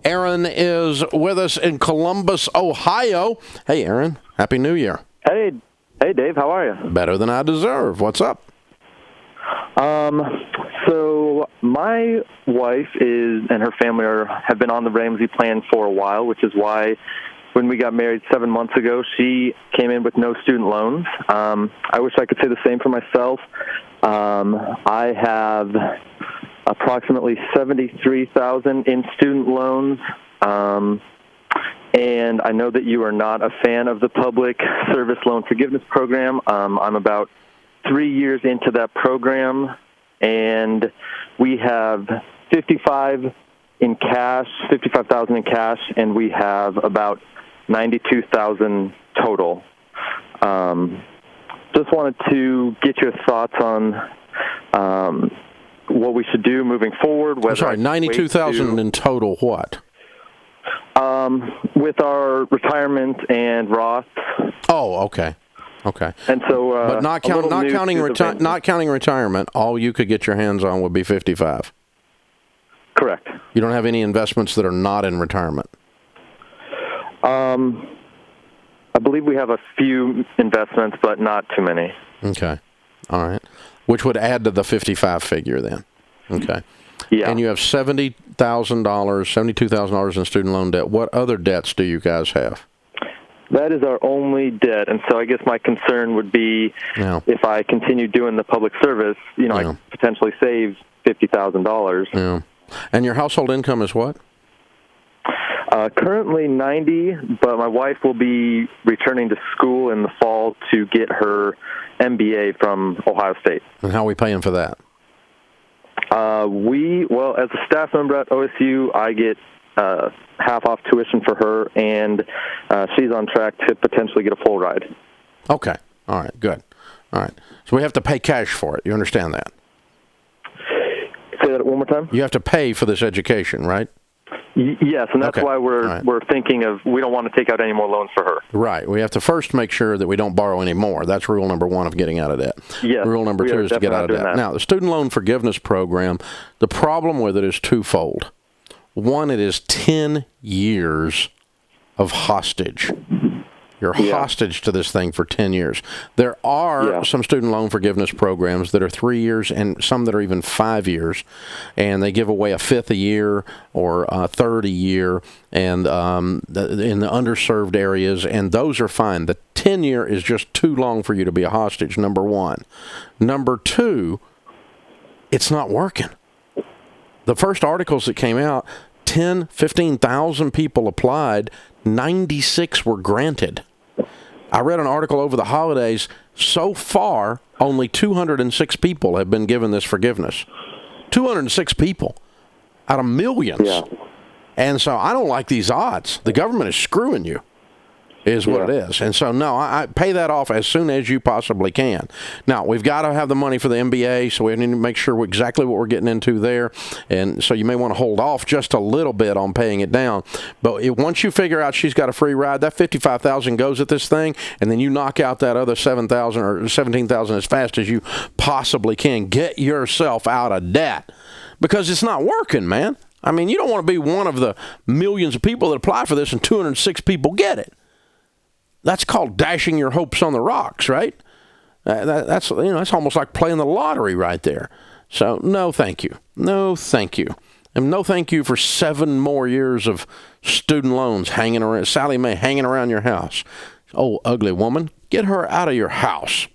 Aaron is with us in Columbus, Ohio. Hey, Aaron. Happy New Year. Hey, Dave. How are you? Better than I deserve. What's up? So my wife and her family have been on the Ramsey plan for a while, which is why when we got married 7 months ago, she came in with no student loans. I wish I could say the same for myself. I have approximately $73,000 in student loans. And I know that you are not a fan of the public service loan forgiveness program. I'm about 3 years into that program, and we have $55,000 in cash, and we have about $92,000 total. Just wanted to get your thoughts on what we should do moving forward. $92,000 in total. What? With our retirement and Roth. Oh, okay. Okay. And so, but not counting retirement, all you could get your hands on would be $55,000. Correct. You don't have any investments that are not in retirement. I believe we have a few investments, but not too many. Okay. All right. Which would add to the 55 figure then. Okay. Yeah. And you have $72,000 in student loan debt. What other debts do you guys have? That is our only debt, and so I guess my concern would be if I continue doing the public service, I could potentially save $50,000. Yeah. And your household income is what? Currently 90, but my wife will be returning to school in the fall to get her MBA from Ohio State. And how are we paying for that? As a staff member at OSU, I get half off tuition for her, and she's on track to potentially get a full ride. Okay. All right. Good. All right. So we have to pay cash for it. You understand that? Say that one more time? You have to pay for this education, right? Yes, and that's why we're thinking of we don't want to take out any more loans for her. Right. We have to first make sure that we don't borrow any more. That's rule number one of getting out of debt. Yes, rule number two is to get out of debt. That. Now, the student loan forgiveness program, the problem with it is twofold. One, it is 10 years of hostage. You're hostage to this thing for 10 years. There are some student loan forgiveness programs that are 3 years and some that are even 5 years, and they give away a fifth a year or a third a year and in the underserved areas, and those are fine. The 10-year is just too long for you to be a hostage, number one. Number two, it's not working. The first articles that came out, 15,000 people applied, 96 were granted. I read an article over the holidays. So far, only 206 people have been given this forgiveness. 206 people out of millions. Yeah. And so I don't like these odds. The government is screwing you, is what it is. And so, no, I pay that off as soon as you possibly can. Now, we've got to have the money for the MBA, so we need to make sure exactly what we're getting into there. And so you may want to hold off just a little bit on paying it down. But once you figure out she's got a free ride, that $55,000 goes at this thing, and then you knock out that other $7,000 or $17,000 as fast as you possibly can. Get yourself out of debt because it's not working, man. I mean, you don't want to be one of the millions of people that apply for this and 206 people get it. That's called dashing your hopes on the rocks, right? That's almost like playing the lottery right there. So no, thank you. No, thank you. And no, thank you for 7 more years of student loans hanging around, Sally Mae hanging around your house. Oh, ugly woman, get her out of your house.